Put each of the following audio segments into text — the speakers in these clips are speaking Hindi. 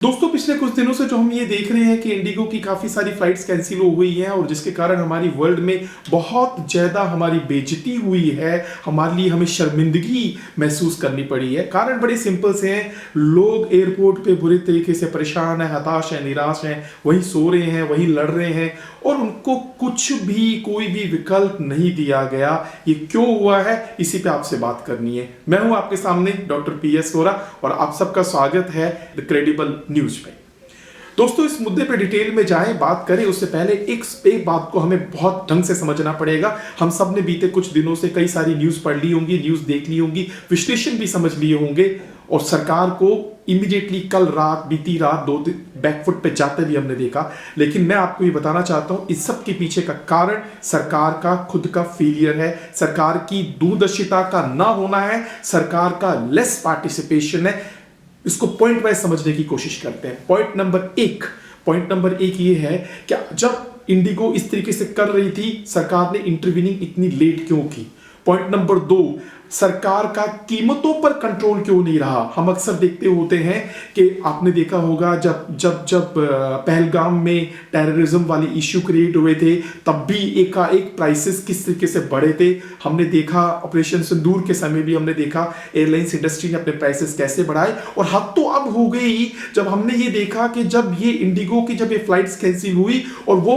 दोस्तों पिछले कुछ दिनों से जो हम ये देख रहे हैं कि इंडिगो की काफ़ी सारी फ्लाइट्स कैंसिल हो हुई हैं और जिसके कारण हमारी वर्ल्ड में बहुत ज़्यादा हमारी बेइज्जती हुई है। हमारे लिए हमें शर्मिंदगी महसूस करनी पड़ी है। कारण बड़े सिंपल से हैं, लोग एयरपोर्ट पे बुरी तरीके से परेशान हैं, हताश हैं, निराश हैं, वहीं सो रहे हैं, वहीं लड़ रहे हैं और उनको कुछ भी कोई भी विकल्प नहीं दिया गया। ये क्यों हुआ है, इसी पे आपसे बात करनी है। मैं हूं आपके सामने डॉक्टर PS वोरा और आप सबका स्वागत है द क्रेडिबल न्यूज पे। दोस्तों इस मुद्दे पे डिटेल में जाएं, बात करें उससे पहले एक बात को हमें बहुत ढंग से समझना पड़ेगा। हम सब ने बीते कुछ दिनों से कई सारी न्यूज पढ़ ली होंगी, न्यूज देख ली होंगी, विश्लेषण भी समझ लिए होंगे और सरकार को इमीडिएटली कल रात, बीती रात दो बैकफुट पे जाते भी हमने देखा। लेकिन मैं आपको ये बताना चाहता हूं इस सब के पीछे का कारण सरकार का खुद का फेलियर है, सरकार की दूरदर्शिता का ना होना है, सरकार का लेस पार्टिसिपेशन है। इसको पॉइंट वाइज समझने की कोशिश करते हैं। पॉइंट नंबर एक ये है कि जब इंडिगो इस तरीके से कर रही थी, सरकार ने इंटरवीनिंग इतनी लेट क्यों की। पॉइंट नंबर 2, सरकार का कीमतों पर कंट्रोल क्यों नहीं रहा। हम अक्सर देखते होते हैं कि आपने देखा होगा जब पहलगाम में टेररिज्म वाले इश्यू क्रिएट हुए थे, तब भी एकाएक प्राइसेस किस तरीके से बढ़े थे। हमने देखा ऑपरेशन सिंदूर के समय भी हमने देखा एयरलाइंस इंडस्ट्री ने अपने प्राइसेस कैसे बढ़ाए। और हद तो अब हो गई जब हमने ये देखा कि जब ये इंडिगो की जब ये फ्लाइट्स कैंसिल हुई और वो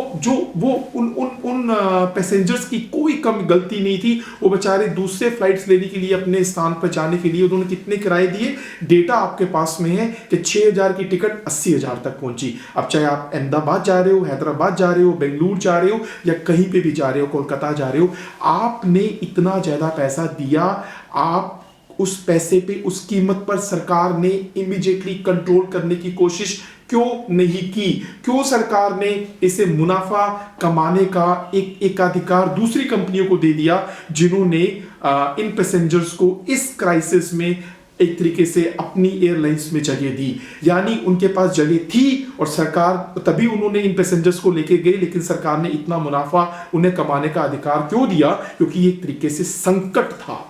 उन पैसेंजर्स की कोई कम गलती नहीं थी। वो बेचारे दूसरे फ्लाइट्स लेने के लिए, अपने स्थान पर जाने के लिए उन्होंने कितने किराए दिए, डेटा आपके पास में है कि 6000 की टिकट 80,000 तक पहुंची। अब चाहे आप अहमदाबाद जा रहे हो, हैदराबाद जा रहे हो, बेंगलुरु जा रहे हो या कहीं पे भी जा रहे हो, कोलकाता जा रहे हो, आपने इतना ज्यादा पैसा दिया। आप उस पैसे पे, उस कीमत पर सरकार ने इमीडिएटली कंट्रोल करने की कोशिश क्यों नहीं की। क्यों सरकार ने इसे मुनाफा कमाने का एक एकाधिकार दूसरी कंपनियों को दे दिया, जिन्होंने इन पैसेंजर्स को इस क्राइसिस में एक तरीके से अपनी एयरलाइंस में जगह दी। यानी उनके पास जगह थी और सरकार तभी उन्होंने इन पैसेंजर्स को लेके गए, लेकिन सरकार ने इतना मुनाफा उन्हें कमाने का अधिकार क्यों दिया, क्योंकि एक तरीके से संकट था।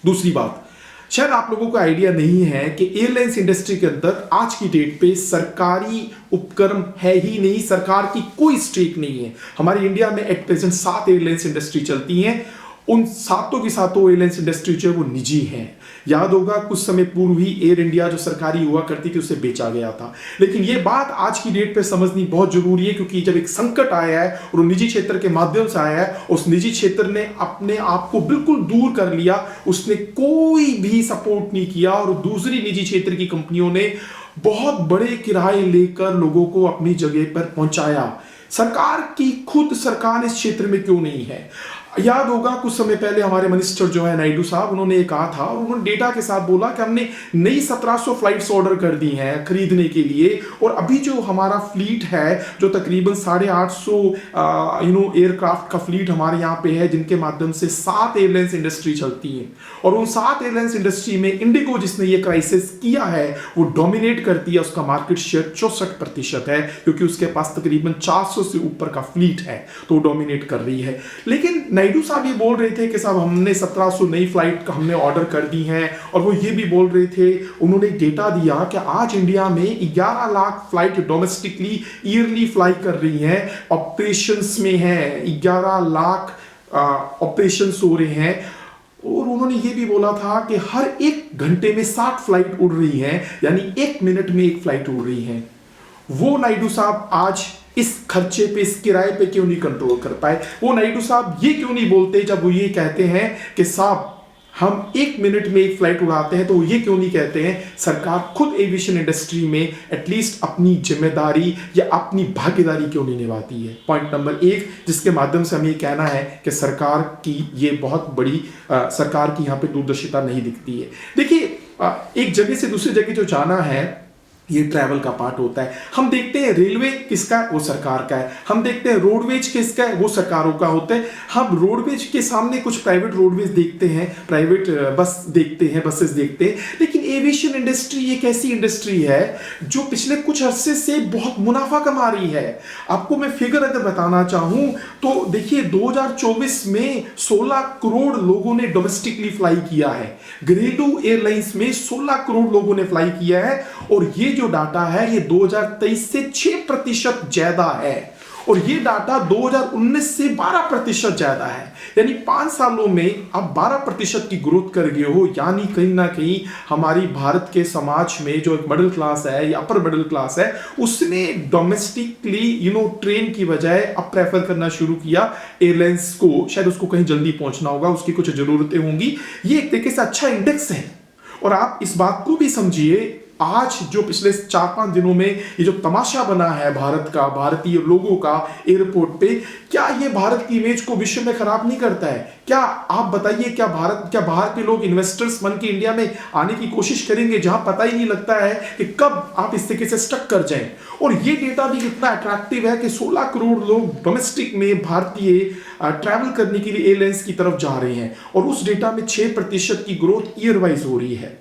दूसरी बात, शायद आप लोगों को आइडिया नहीं है कि एयरलाइंस इंडस्ट्री के अंदर आज की डेट पे सरकारी उपक्रम है ही नहीं, सरकार की कोई स्टेक नहीं है। हमारे इंडिया में एट प्रेजेंट 7 एयरलाइंस इंडस्ट्री चलती हैं। उन सातों की सातों एयरलाइंस इंडस्ट्री जो है वो निजी हैं। याद होगा कुछ समय पूर्व ही एयर इंडिया जो सरकारी हुआ करती थी उसे बेचा गया था। लेकिन ये बात आज की डेट पे समझनी बहुत जरूरी है, क्योंकि जब एक संकट आया है और निजी क्षेत्र के माध्यम से आया है, उस निजी क्षेत्र ने अपने आप को बिल्कुल दूर कर लिया, उसने कोई भी सपोर्ट नहीं किया और दूसरी निजी क्षेत्र की कंपनियों ने बहुत बड़े किराए लेकर लोगों को अपनी जगह पर पहुंचाया। सरकार इस क्षेत्र में क्यों नहीं है। याद होगा कुछ समय पहले हमारे मिनिस्टर जो है नायडू साहब, उन्होंने ये कहा था और उन्होंने डेटा के साथ बोला कि हमने नई 1700 फ्लाइट्स ऑर्डर कर दी हैं खरीदने के लिए। और अभी जो हमारा फ्लीट है, जो तकरीबन 850 एयरक्राफ्ट का फ्लीट हमारे यहाँ पे है, जिनके माध्यम से 7 एयरलाइंस इंडस्ट्री चलती है। और उन 7 एयरलाइंस इंडस्ट्री में इंडिगो जिसने ये क्राइसिस किया है वो डोमिनेट करती है। उसका मार्केट शेयर 64% है, क्योंकि उसके पास तकरीबन 400 से ऊपर का फ्लीट है, तो वो डोमिनेट कर रही है। लेकिन नायडू साहब ये बोल रहे थे कि साहब हमने 1700 नई फ्लाइट हमने ऑर्डर कर दी हैं। और वो ये भी बोल रहे थे, उन्होंने डेटा दिया कि आज इंडिया में 11 lakh flight domestically yearly fly कर रही हैं, ऑपरेशंस में हैं, 11 लाख ऑपरेशंस हो रहे हैं। और उन्होंने ये भी बोला था कि हर 1 घंटे में 60 फ्लाइट उड़ रही हैं, यानी 1 मिनट में 1 फ्लाइट उड़ रही है। वो नायडू साहब आज इस खर्चे पे, इस किराए पे क्यों नहीं कंट्रोल कर पाए। वो नायडू साहब ये क्यों नहीं बोलते जब वो ये कहते हैं कि साहब हम 1 मिनट में 1 फ्लाइट उड़ाते हैं, तो वो ये क्यों नहीं कहते हैं सरकार खुद एविएशन इंडस्ट्री में एटलीस्ट अपनी जिम्मेदारी या अपनी भागीदारी क्यों नहीं निभाती है। पॉइंट नंबर 1 जिसके माध्यम से हमें ये कहना है कि सरकार की ये बहुत बड़ी सरकार की यहाँ पे दूरदर्शिता नहीं दिखती है। देखिए एक जगह से दूसरी जगह जो जाना है, ये ट्रैवल का पार्ट होता है। हम देखते हैं रेलवे किसका है, वो सरकार का है। हम देखते हैं रोडवेज किसका है, वो सरकारों का होता है। हम रोडवेज के सामने कुछ प्राइवेट रोडवेज देखते हैं, प्राइवेट बसेस देखते हैं। लेकिन एविएशन इंडस्ट्री एक ऐसी इंडस्ट्री है जो पिछले कुछ अरसे से बहुत मुनाफा कमा रही है। आपको मैं फिगर अगर बताना चाहूं तो देखिए 2024 में 16 करोड़ लोगों ने डोमेस्टिकली फ्लाई किया है। घरेलू एयरलाइंस में 16 करोड़ लोगों ने फ्लाई किया है और ये जो डाटा है ये 2023 से 6% ज्यादा है और ये डाटा 2019 से 12% ज्यादा है। यानी 5 सालों में आप 12% की ग्रोथ कर गए हो। यानी कहीं ना कहीं हमारी भारत के समाज में जो एक मिडिल क्लास है या अपर मिडिल क्लास है उसने डोमेस्टिकली ट्रेन की बजाय अब प्रेफर करना शुरू किया एयरलाइंस को। शायद उसको कहीं जल्दी पहुंचना होगा, उसकी कुछ जरूरतें होंगी। ये एक तरीके से अच्छा इंडेक्स है। और आप इस बात को भी समझिए, आज जो पिछले 4-5 दिनों में ये जो तमाशा बना है भारत का, भारतीय लोगों का एयरपोर्ट पे, क्या ये भारत की इमेज को विश्व में खराब नहीं करता है? क्या आप बताइए, क्या बाहर के लोग इन्वेस्टर्स बन के इंडिया में आने की कोशिश करेंगे जहां पता ही नहीं लगता है कि कब आप इस तरीके से स्टक कर जाएं? और ये डेटा भी कितना अट्रैक्टिव है कि 16 करोड़ लोग डोमेस्टिक में भारतीय ट्रैवल करने के लिए एयरलाइंस की तरफ जा रहे हैं और उस डेटा में 6% की ग्रोथ ईयर वाइज हो रही है।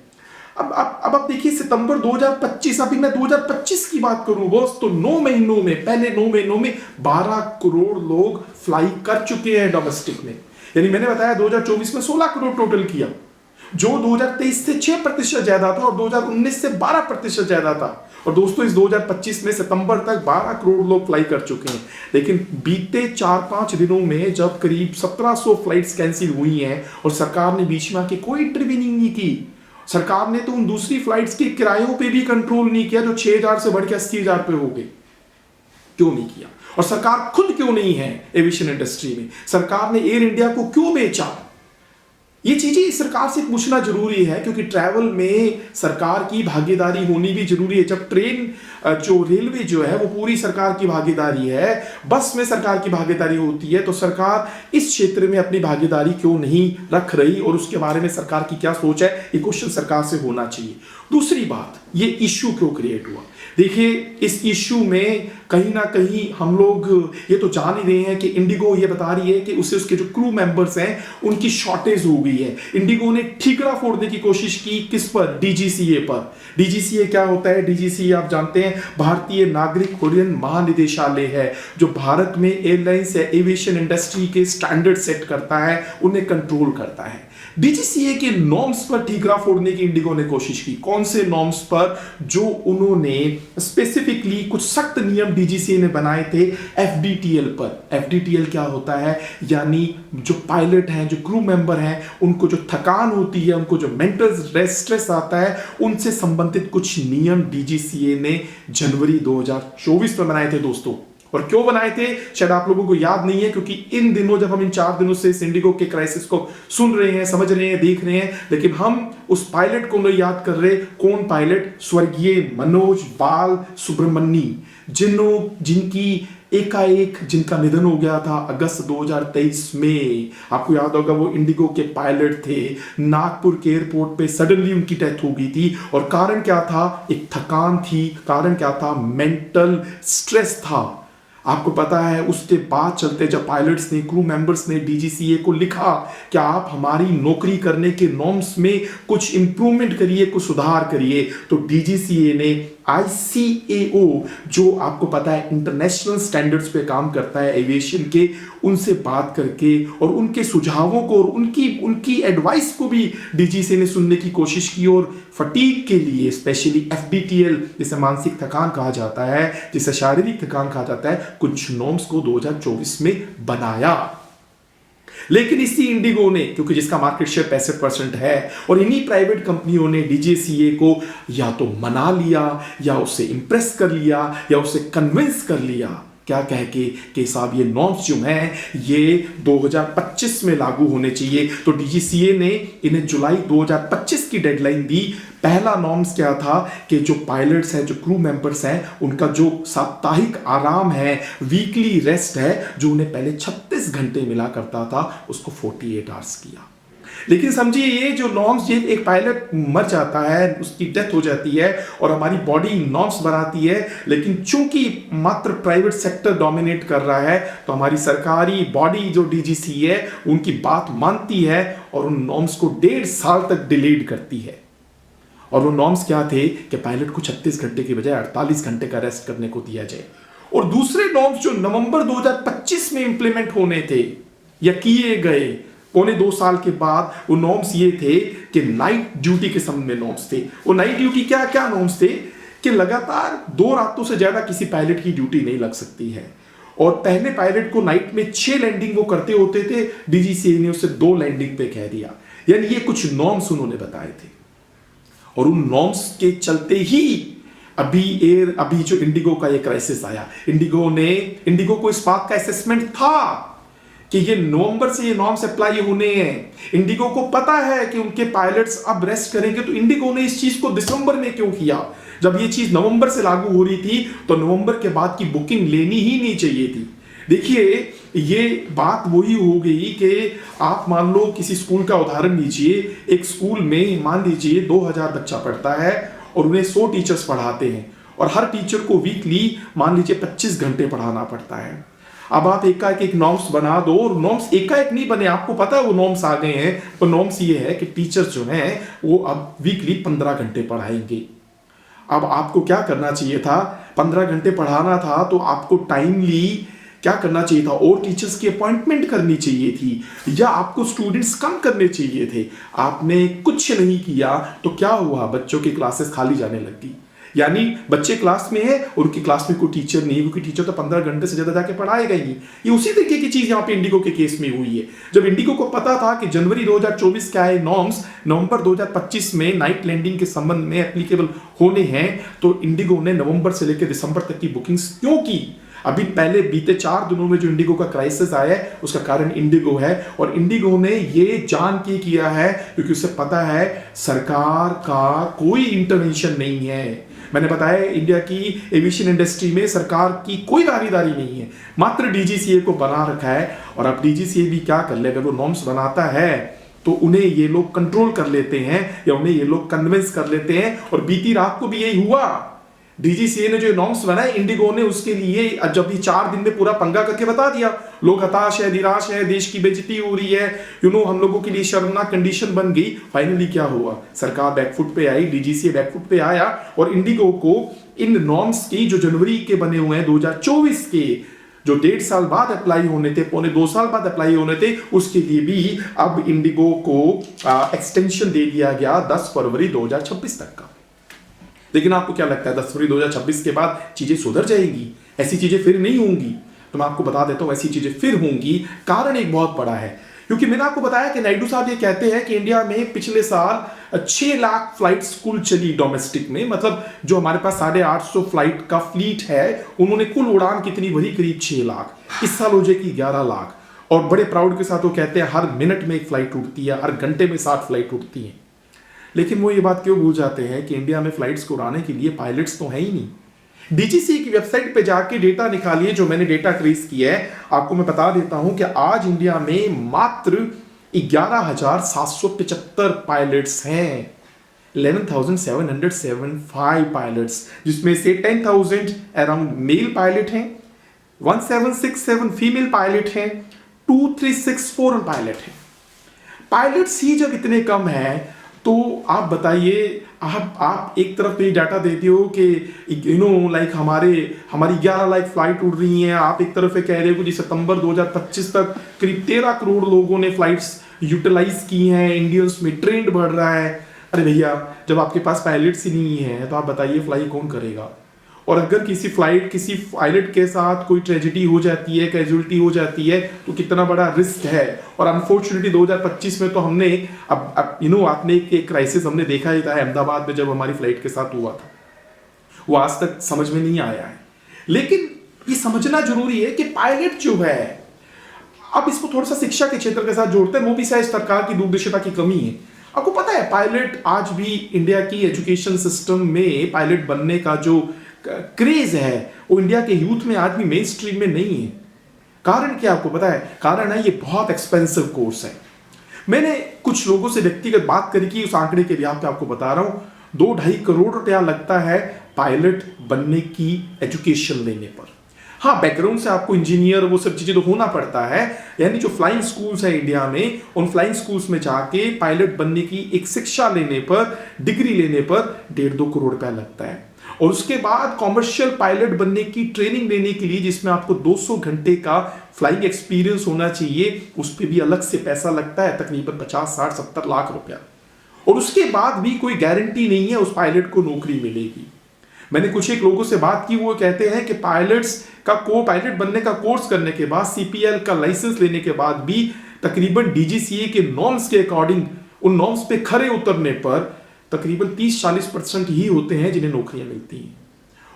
अब आप देखिए सितंबर 2025, अभी मैं 2025 की बात करूं बॉस, तो 9 महीनों में, पहले 9 महीनों में 12 करोड़ लोग फ्लाई कर चुके हैं डोमेस्टिक में। यानी मैंने बताया 2024 में 16 करोड़ टोटल किया, जो 2023 से 6% ज्यादा था और 2019 से 12% ज्यादा था। और दोस्तों इस 2025 में सितंबर तक 12 करोड़ लोग फ्लाई कर चुके हैं। लेकिन बीते 4-5 दिनों में जब करीब 1700 फ्लाइट्स कैंसिल हुई हैं और सरकार ने बीच में आके कोई इंटरवीनिंग नहीं की, सरकार ने तो उन दूसरी फ्लाइट्स के किरायों पे भी कंट्रोल नहीं किया जो 6000 से बढ़ के 80,000 पे हो गए। क्यों नहीं किया? और सरकार खुद क्यों नहीं है एविएशन इंडस्ट्री में? सरकार ने एयर इंडिया को क्यों बेचा? ये चीजें सरकार से पूछना जरूरी है, क्योंकि ट्रैवल में सरकार की भागीदारी होनी भी जरूरी है। जब ट्रेन जो रेलवे जो है वो पूरी सरकार की भागीदारी है, बस में सरकार की भागीदारी होती है, तो सरकार इस क्षेत्र में अपनी भागीदारी क्यों नहीं रख रही और उसके बारे में सरकार की क्या सोच है, ये क्वेश्चन सरकार से होना चाहिए। दूसरी बात, ये इश्यू क्यों क्रिएट हुआ? देखिए इस इश्यू में कहीं ना कहीं हम लोग ये तो जान ही रहे हैं कि इंडिगो ये बता रही है कि उसके जो क्रू मेंबर्स हैं उनकी शॉर्टेज हो गई है। इंडिगो ने ठीकरा फोड़ने की कोशिश की, किस पर? डीजीसीए पर। डीजीसीए क्या होता है? डीजीसीए आप जानते हैं भारतीय नागरिक उड्डयन महानिदेशालय है, जो भारत में एयरलाइंस या एविएशन इंडस्ट्री के स्टैंडर्ड सेट करता है, उन्हें कंट्रोल करता है। डीजीसीए के नॉर्म्स पर ठीकरा फोड़ने की इंडिगो ने कोशिश की। कौन से नॉर्म्स पर? जो उन्होंने स्पेसिफिकली कुछ सख्त नियम डीजीसीए ने बनाए थे एफडीटीएल पर। एफडीटीएल क्या होता है? यानी जो पायलट हैं, जो क्रू मेंबर हैं, उनको जो थकान होती है, उनको जो मेंटल स्ट्रेस आता है, उनसे संबंधित कुछ नियम डीजीसीए ने जनवरी 2024 में बनाए थे दोस्तों। और क्यों बनाए थे शायद आप लोगों को याद नहीं है, क्योंकि इन दिनों जब हम इन 4 दिनों से इंडिगो के क्राइसिस को सुन रहे हैं, समझ रहे हैं, देख रहे हैं, लेकिन हम उस पायलट को नहीं याद कर रहे। कौन पायलट? स्वर्गीय मनोज बाल सुब्रमण्यम, जिनकी एकाएक जिनका निधन हो गया था अगस्त 2023 में। आपको याद होगा वो इंडिगो के पायलट थे। नागपुर के एयरपोर्ट पे सडनली उनकी डेथ हो गई थी और कारण क्या था? एक थकान थी। कारण क्या था? मेंटल स्ट्रेस था। आपको पता है उसके बाद चलते जब पायलट्स ने, क्रू मेंबर्स ने डीजीसीए को लिखा कि आप हमारी नौकरी करने के नॉर्म्स में कुछ इंप्रूवमेंट करिए, कुछ सुधार करिए, तो डीजीसीए ने ICAO, जो आपको पता है इंटरनेशनल स्टैंडर्ड्स पे काम करता है एविएशन के, उनसे बात करके और उनके सुझावों को और उनकी एडवाइस को भी डीजीसीए ने सुनने की कोशिश की और फटीग के लिए स्पेशली एफडीटीएल, जिसे मानसिक थकान कहा जाता है, जिसे शारीरिक थकान कहा जाता है, कुछ नॉर्म्स को 2024 में बनाया। लेकिन इसी इंडिगो ने, क्योंकि जिसका मार्केट शेयर 65% है, और इन्हीं प्राइवेट कंपनियों ने डीजीसीए को या तो मना लिया या उसे इंप्रेस कर लिया या उसे कन्विंस कर लिया, क्या कह के कि साहब ये नॉर्म्स जो हैं ये 2025 में लागू होने चाहिए। तो डीजीसीए ने इन्हें जुलाई 2025 की डेडलाइन दी। पहला नॉर्म्स क्या था कि जो पायलट्स हैं, जो क्रू मेंबर्स हैं, उनका जो साप्ताहिक आराम है, वीकली रेस्ट है, जो उन्हें पहले 36 घंटे मिला करता था, उसको 48 आवर्स किया। लेकिन समझिए ये जो नॉर्म्स, ये एक पायलट मर जाता है, उसकी डेथ हो जाती है और हमारी बॉडी नॉर्म्स बनाती है, लेकिन चूंकि मात्र प्राइवेट सेक्टर डोमिनेट कर रहा है, तो हमारी सरकारी बॉडी जो डीजीसीए है उनकी बात मानती है और उन नॉर्म्स को 1.5 साल तक डिलेड करती है। और वो नॉर्म्स क्या थे कि पायलट को 36 घंटे की बजाय 48 घंटे का रेस्ट करने को दिया जाए। और दूसरे नॉर्म्स जो नवंबर 2025 में इंप्लीमेंट होने थे या किए गए पौने 2 साल के बाद, वो नॉर्म्स ये थे कि नाइट ड्यूटी के संबंध में नॉर्म्स थे। वो नाइट ड्यूटी क्या क्या नॉर्म्स थे कि लगातार 2 रातों से ज्यादा किसी पायलट की ड्यूटी नहीं लग सकती है। और पहले पायलट को नाइट में 6 लैंडिंग वो करते होते थे, डीजीसीए ने उसे 2 लैंडिंग पे कह दिया। यानी ये कुछ नॉर्म्स उन्होंने बताए थे और उन नॉर्म्स के चलते ही अभी जो इंडिगो का ये क्राइसिस आया, इंडिगो को इस बात का असेसमेंट था कि ये नवंबर से ये नॉर्म्स अप्लाई होने हैं। इंडिगो को पता है कि उनके पायलट्स अब रेस्ट करेंगे, तो इंडिगो ने इस चीज को दिसंबर में क्यों किया? जब ये चीज नवंबर से लागू हो रही थी तो नवंबर के बाद की बुकिंग लेनी ही नहीं चाहिए थी। देखिए, ये बात वही हो गई कि आप मान लो किसी स्कूल का उदाहरण लीजिए। एक स्कूल में मान लीजिए 2000 बच्चा पढ़ता है और उन्हें 100 टीचर्स पढ़ाते हैं और हर टीचर को वीकली मान लीजिए 25 घंटे पढ़ाना पड़ता है। अब आप एकाएक एक नॉर्म्स बना दो, और नॉर्म्स एकाएक नहीं बने, आपको पता है वो नॉर्म्स आ गए हैं। तो नॉर्म्स ये है कि टीचर्स जो हैं वो अब वीकली 15 घंटे पढ़ाएंगे। अब आपको क्या करना चाहिए था? 15 घंटे पढ़ाना था तो आपको टाइमली क्या करना चाहिए था? और टीचर्स की अपॉइंटमेंट करनी चाहिए थी, या आपको स्टूडेंट्स कम करने चाहिए थे। आपने कुछ नहीं किया तो क्या हुआ? बच्चों की क्लासेस खाली जाने लगी। यानी बच्चे क्लास में है और उनकी क्लास में कोई टीचर नहीं, क्योंकि टीचर तो 15 घंटे से ज्यादा जाके पढ़ाएगा ही नहीं। ये उसी तरीके की चीज यहाँ पे इंडिगो के केस में हुई है। जब इंडिगो को पता था कि जनवरी 2024 के आए नॉर्म्स नवंबर 2025 में नाइट लैंडिंग के संबंध में एप्लीकेबल होने हैं, तो इंडिगो ने नवंबर से लेकर दिसंबर तक की बुकिंग्स क्यों की? अभी पहले बीते 4 दिनों में जो इंडिगो का क्राइसिस आया है उसका कारण इंडिगो है, और इंडिगो ने ये जान के किया है क्योंकि उसे पता है सरकार का कोई इंटरवेंशन नहीं है। मैंने बताया इंडिया की एविएशन इंडस्ट्री में सरकार की कोई दावेदारी नहीं है, मात्र डीजीसीए को बना रखा है। और अब डीजीसीए भी क्या कर ले, अगर वो नॉर्म्स बनाता है तो उन्हें ये लोग कंट्रोल कर लेते हैं या उन्हें ये लोग कन्विंस कर लेते हैं। और बीती रात को भी यही हुआ। डीजीसीए ने जो नॉर्म्स बनाए, इंडिगो ने उसके लिए जब भी 4 दिन में पूरा पंगा करके बता दिया। लोग हताश है, निराश है, देश की बेइज्जती हो रही है, हम लोगों के लिए शर्मनाक कंडीशन बन गई। फाइनली क्या हुआ? सरकार बैकफुट पे आई, डीजीसीए बैकफुट पे आया और इंडिगो को इन नॉर्म्स की जो जनवरी के बने हुए हैं 2024 के, जो 1.5 साल बाद अप्लाई होने थे, पौने 2 साल बाद अप्लाई होने थे, उसके लिए भी अब इंडिगो को एक्सटेंशन दे दिया गया 10 फरवरी 2026 तक का। लेकिन आपको क्या लगता है 10 फरवरी 2026 के बाद चीजें सुधर जाएंगी? ऐसी चीजें फिर नहीं होंगी। तो मैं आपको बता देता हूं ऐसी चीजें फिर होंगी। कारण एक बहुत बड़ा है, क्योंकि मैंने आपको बताया कि नायडू साहब ये कहते हैं कि इंडिया में पिछले साल 6 लाख फ्लाइट्स कुल चली डोमेस्टिक में, मतलब जो हमारे पास 850 फ्लाइट का फ्लीट है, उन्होंने कुल उड़ान कितनी भरी? करीब 6 लाख। इस साल हो जाएगी 11 लाख। और बड़े प्राउड के साथ वो कहते हैं हर मिनट में एक फ्लाइट उड़ती है, हर घंटे में 60 फ्लाइट उड़ती है। लेकिन वो ये बात क्यों भूल जाते हैं कि इंडिया में फ्लाइट्स को उड़ाने के लिए पायलट्स तो है ही नहीं। डीजीसीए की वेबसाइट पे जाके डेटा निकालिए, जो मैंने डेटा ट्रेस किया है, आपको मैं बता देता हूं कि आज इंडिया में मात्र 11,775 पायलट्स हैं, 11,775 पायलट्स, जिसमें से 10,000 अराउंड मेल पायलट हैं, 1767 फीमेल पायलट हैं, 2364 पायलट हैं। पायलट्स ही जब इतने कम हैं तो आप बताइए, आप एक तरफ ये डाटा देते हो कि लाइक हमारी 11 लाख फ्लाइट उड़ रही हैं, आप एक तरफ कह रहे हो कि सितंबर 2025 तक करीब 13 करोड़ लोगों ने फ्लाइट्स यूटिलाइज की हैं, इंडियंस में ट्रेंड बढ़ रहा है। अरे भैया, जब आपके पास पायलट्स ही नहीं है तो आप बताइए फ्लाई कौन करेगा? और अगर किसी पायलट के साथ कोई ट्रेजेडी हो जाती है, कैजुअलिटी हो जाती है, तो कितना बड़ा रिस्क है। और अनफॉर्चुनेटली 2025 में तो हमने आपने एक क्राइसिस हमने देखा ही था अहमदाबाद में, जब हमारी फ्लाइट के साथ हुआ था, वो आज तक समझ में नहीं आया है। लेकिन ये समझना जरूरी है कि पायलट जो है, अब इसको थोड़ा सा शिक्षा के क्षेत्र के साथ जोड़ते हैं, वो भी शायद सरकार की दूरदर्शिता की कमी है। आपको पता है पायलट आज भी इंडिया की एजुकेशन सिस्टम में पायलट बनने का जो क्रेज है वो इंडिया के यूथ में आज भी मेन स्ट्रीम में नहीं है। कारण क्या आपको पता है? कारण है ये बहुत एक्सपेंसिव कोर्स है। मैंने कुछ लोगों से व्यक्तिगत बात करी कि उस आंकड़े के लिए आपको बता रहा हूं, 2-2.5 करोड़ रुपया लगता है पायलट बनने की एजुकेशन लेने पर। हाँ, बैकग्राउंड से आपको इंजीनियर वो सब चीजें तो होना पड़ता है। यानी जो फ्लाइंग स्कूल्स है इंडिया में, उन फ्लाइंग स्कूल्स में जाके पायलट बनने की एक शिक्षा लेने पर, डिग्री लेने पर 1.5-2 करोड़ रुपया लगता है। और उसके बाद कॉमर्शियल पायलट बनने की ट्रेनिंग लेने के लिए, जिसमें आपको 200 घंटे का फ्लाइंग एक्सपीरियंस होना चाहिए, उस पर भी अलग से पैसा लगता है, तकरीबन 50-60-70 लाख रुपया। और उसके बाद भी कोई गारंटी नहीं है उस पायलट को नौकरी मिलेगी। मैंने कुछ एक लोगों से बात की, वो कहते हैं कि पायलट बनने का कोर्स करने के बाद, सीपीएल का लाइसेंस लेने के बाद भी तकरीबन डीजीसीए के नॉर्म्स के अकॉर्डिंग, उन नॉर्म्स पे खरे उतरने पर तकरीबन 30-40% ही होते हैं जिन्हें नौकरियां मिलती हैं।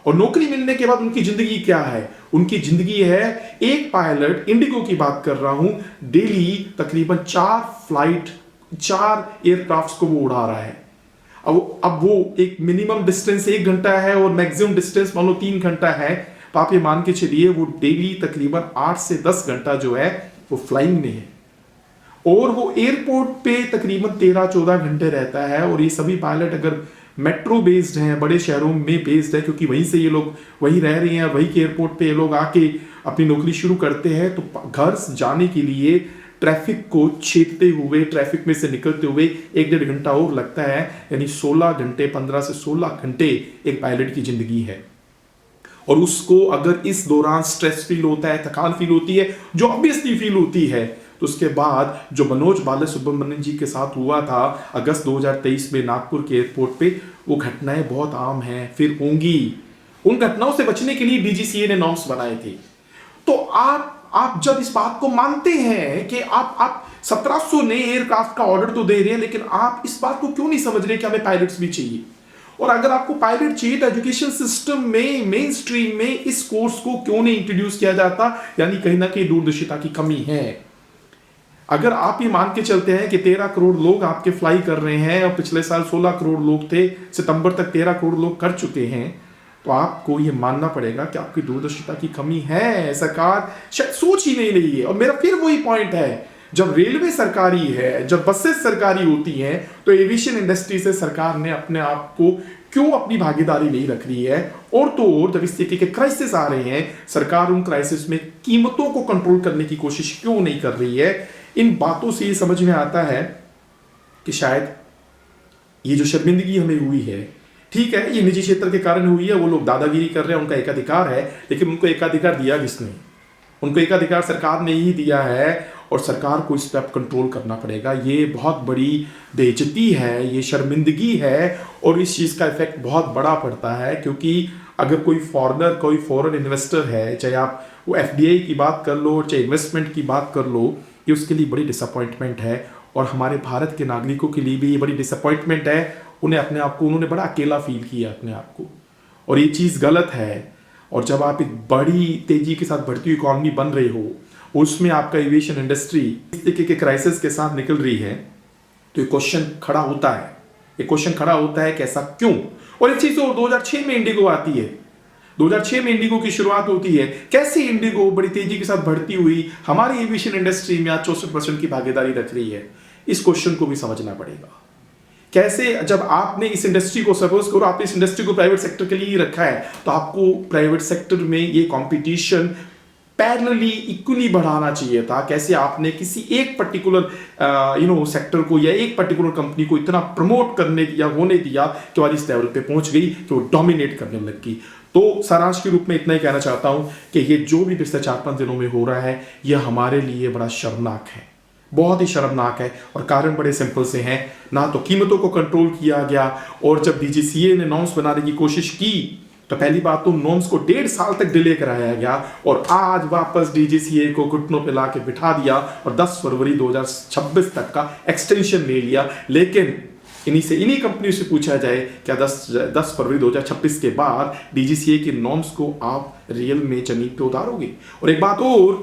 और नौकरी मिलने के बाद उनकी जिंदगी क्या है? उनकी जिंदगी है, एक पायलट, इंडिगो की बात कर रहा हूं, डेली तकरीबन 4 एयरक्राफ्ट को वो उड़ा रहा है। अब वो एक मिनिमम डिस्टेंस 1 घंटा है और मैक्सिमम डिस्टेंस मान लो 3 घंटा है, तो आप ये मान के चलिए वो डेली तकरीबन 8 से 10 घंटा जो है वो फ्लाइंग में है। और वो एयरपोर्ट पे तकरीबन 13-14 घंटे रहता है। और ये सभी पायलट अगर मेट्रो बेस्ड हैं, बड़े शहरों में बेस्ड है, क्योंकि वहीं से ये लोग वहीं रह रहे हैं, वहीं के एयरपोर्ट पे ये लोग आके अपनी नौकरी शुरू करते हैं, तो घर जाने के लिए ट्रैफिक को छेदते हुए, ट्रैफिक में से निकलते हुए 1-1.5 घंटा और लगता है। यानी 16 घंटे, 15 से 16 घंटे एक पायलट की जिंदगी है। और उसको अगर इस दौरान स्ट्रेस फील होता है, थकान फील होती है, जो ऑब्वियसली फील होती है, तो उसके बाद जो मनोज बालासुब्रमण्यम जी के साथ हुआ था अगस्त 2023 में नागपुर के एयरपोर्ट पे, वो घटनाएं बहुत आम हैं, फिर होंगी। उन घटनाओं से बचने के लिए डीजीसीए ने नॉर्म्स बनाए थे। तो आप जब इस बात को मानते हैं कि आप 1700 नए एयरक्राफ्ट का ऑर्डर तो दे रहे हैं, लेकिन आप इस बात को क्यों नहीं समझ रहे कि हमें पायलट्स भी चाहिए? और अगर आपको पायलट चाहिए तो एजुकेशन सिस्टम में, मेन स्ट्रीम में इस कोर्स को क्यों नहीं इंट्रोड्यूस किया जाता? यानी कहीं ना कहीं दूरदर्शिता की कमी है। अगर आप ये मान के चलते हैं कि 13 करोड़ लोग आपके फ्लाई कर रहे हैं और पिछले साल 16 करोड़ लोग थे, सितंबर तक 13 करोड़ लोग कर चुके हैं, तो आपको ये मानना पड़ेगा कि आपकी दूरदर्शिता की कमी है। सरकार शायद सोच ही नहीं रही है। और मेरा फिर वही पॉइंट है, जब रेलवे सरकारी है, जब बसेस सरकारी होती हैं, तो एविएशन इंडस्ट्री से सरकार ने अपने आप को क्यों अपनी भागीदारी नहीं रख रही है? और तो और जब इस तरीके के क्राइसिस आ रहे हैं, सरकार उन क्राइसिस में कीमतों को कंट्रोल करने की कोशिश क्यों नहीं कर रही है? इन बातों से ये समझ में आता है कि शायद ये जो शर्मिंदगी हमें हुई है, ठीक है, ये निजी क्षेत्र के कारण हुई है, वो लोग दादागिरी कर रहे हैं, उनका एकाधिकार है, लेकिन उनको एकाधिकार दिया किसने? उनको एकाधिकार सरकार ने ही दिया है। और सरकार को इस पर कंट्रोल करना पड़ेगा। ये बहुत बड़ी बेइज्जती है, ये शर्मिंदगी है, और इस चीज़ का इफेक्ट बहुत बड़ा पड़ता है। क्योंकि अगर कोई फॉरेनर, कोई फॉरेन इन्वेस्टर है, चाहे आप वो एफडीआई की बात कर लो, चाहे इन्वेस्टमेंट की बात कर लो, ये उसके लिए बड़ी डिसअपॉइंटमेंट है। और हमारे भारत के नागरिकों के लिए भी ये बड़ी डिसअपॉइंटमेंट है। उन्होंने बड़ा अकेला फील किया अपने आप को, और ये चीज़ गलत है। और जब आप एक बड़ी तेजी के साथ बढ़ती हुई इकॉनमी बन रहे हो, उसमें आपका एविएशन इंडस्ट्री इस तरीके के क्राइसिस के साथ निकल रही है, तो ये क्वेश्चन खड़ा होता है कि ऐसा क्यों? और एक चीज तो 2006 में इंडिगो आती है, 2006 में इंडिगो की शुरुआत होती है। कैसे इंडिगो बड़ी तेजी के साथ बढ़ती हुई हमारी एविएशन इंडस्ट्री में आज 64% की भागीदारी रख रही है? इस क्वेश्चन को भी समझना पड़ेगा। कैसे, जब आपने इस इंडस्ट्री को, सपोज करो आपने इस इंडस्ट्री को प्राइवेट सेक्टर के लिए ही रखा है, तो आपको प्राइवेट सेक्टर में ये कंपटीशन पैरेलली इक्वली बढ़ाना चाहिए था। कैसे आपने किसी एक पर्टिकुलर सेक्टर को या एक पर्टिकुलर कंपनी को इतना प्रमोट करने दिया, होने दिया कि आज इस लेवल पे पहुंच गई कि वो डोमिनेट करने लगी। तो सारांश के रूप में इतना ही कहना चाहता हूं कि ये जो भी पिछले 4-5 दिनों में हो रहा है, यह हमारे लिए बड़ा शर्मनाक है, बहुत ही शर्मनाक है। और कारण बड़े सिंपल से हैं, ना तो कीमतों को कंट्रोल किया गया, और जब डीजीसीए ने नॉर्म्स बनाने की कोशिश की तो पहली बात तो नॉर्म्स को 1.5 साल तक डिले कराया गया, और आज वापस डीजीसीए को घुटनों पे लाके बिठा दिया और 10 फरवरी 2026 तक का एक्सटेंशन ले लिया। लेकिन इन्हीं कंपनियों से पूछा जाए, क्या 10 फरवरी 2026 के बाद डीजीसीए के नॉर्म्स को आप रियल में जमीन पे उतारोगे? और एक बात और,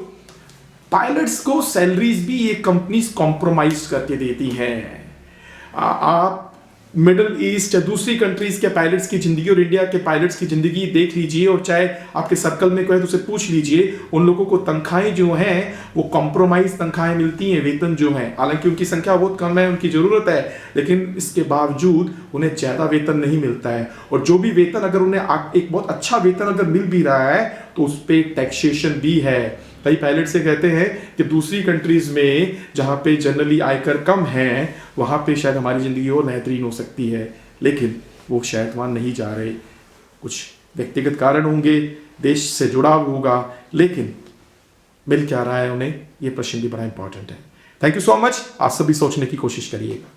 पायलट्स को सैलरीज भी ये कंपनीज कॉम्प्रोमाइज करके देती हैं। आप मिडल ईस्ट या दूसरी कंट्रीज के पायलट्स की जिंदगी और इंडिया के पायलट्स की जिंदगी देख लीजिए, और चाहे आपके सर्कल में कोई है तो उसे पूछ लीजिए, उन लोगों को तनख्वाहें जो हैं वो कॉम्प्रोमाइज तनख्वाहें मिलती हैं, वेतन जो है, हालांकि उनकी संख्या बहुत कम है, उनकी जरूरत है, लेकिन इसके बावजूद उन्हें ज्यादा वेतन नहीं मिलता है। और जो भी वेतन अगर उन्हें एक बहुत अच्छा वेतन अगर मिल भी रहा है तो उस पर टैक्सेशन भी है। कई पायलट से कहते हैं कि दूसरी कंट्रीज में जहां पे जनरली आयकर कम है वहां पे शायद हमारी जिंदगी और बेहतरीन हो सकती है, लेकिन वो शायद वहां नहीं जा रहे। कुछ व्यक्तिगत कारण होंगे, देश से जुड़ाव होगा, लेकिन मिल क्या रहा है उन्हें, ये प्रश्न भी बड़ा इंपॉर्टेंट है। Thank you so much. आप सभी सोचने की कोशिश करिएगा।